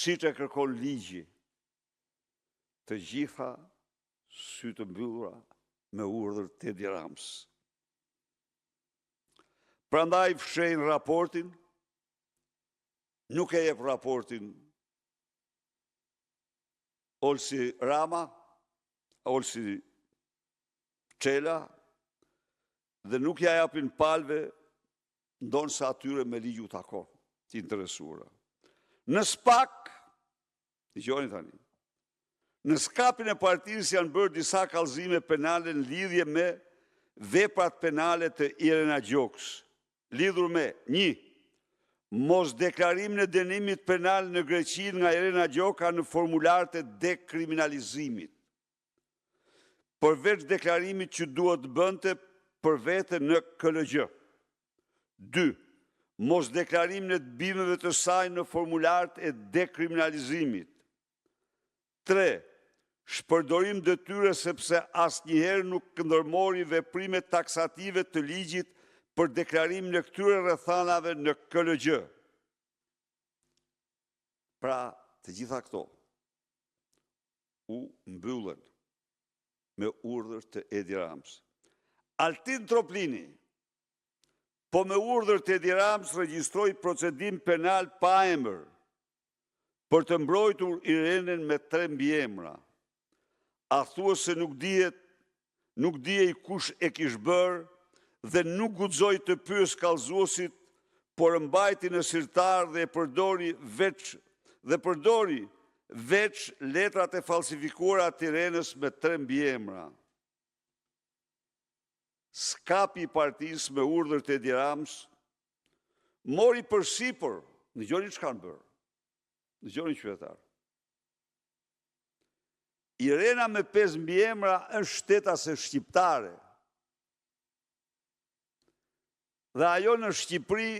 siç e kërkon ligji, të gjitha sy të mbyllura me urdhër të Edi Ramës. Prandaj fshejnë raportin, nuk e jep raportin Olsi Rama, Olsi Çela, dhe nuk ja japin palve, ndonë sa atyre me ligju takon, të interesuara. Në SPAK, dëgjoni tani, në skapin e partisë janë bërë disa kallëzime penale në lidhje me veprat penale të Irena Gjoks, lidhur me 1. Mos deklarimin e dënimit penal në Greqi nga Irena Gjoka në formularët e dekriminalizimit, përveç deklarimit që duhet bënte për vete në KLG. 2. Mos deklarimin e të bimeve të saj në formularët e dekriminalizimit. 3. Shpërdorim detyre sepse asnjëherë nuk ndërmori veprime taksative të ligjit për deklarimin e këtyre rrethanave në KLG. Pra, të gjitha këto u mbyllen me urdhër të Edi Ramës. Altin Troplini, po me urdhër të Edi Ramës regjistroi procedim penal pa emër për të mbrojtur Irenën me 3 mbiemra. A thua se nuk dihej kush e kish bërë dhe nuk guxoi të pyes kallëzuesit, por mbajti në sirtar dhe përdori veç letrat e falsifikuara të Irenës me 3 mbiemra. Skapi i partisë me urdhër të Edi Ramës mori përsipër, dëgjoni çka kanë bërë. Dëgjoni qytetar. Irena me 5 mbiemra është shtetase shqiptare. Dhe ajo në Shqipëri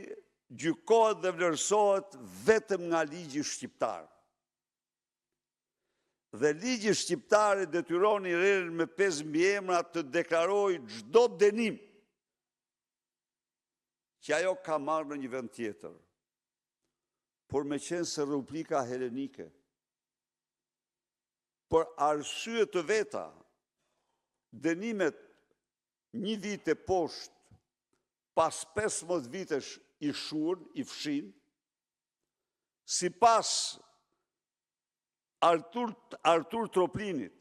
gjykohet dhe vlerësohet vetëm nga ligji shqiptar. Dhe ligji shqiptar e detyron Irenën me 5 mbiemra të deklarojë çdo dënim që ajo ka marrë në një vend tjetër. Por me qenë se Republika Helenike, për arsye të veta, dënimet 1 vit e poshtë pas 15 vitesh i shurën, i fshin, sipas Artur Troplinit,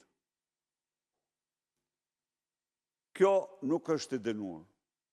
kjo nuk është e dënuar.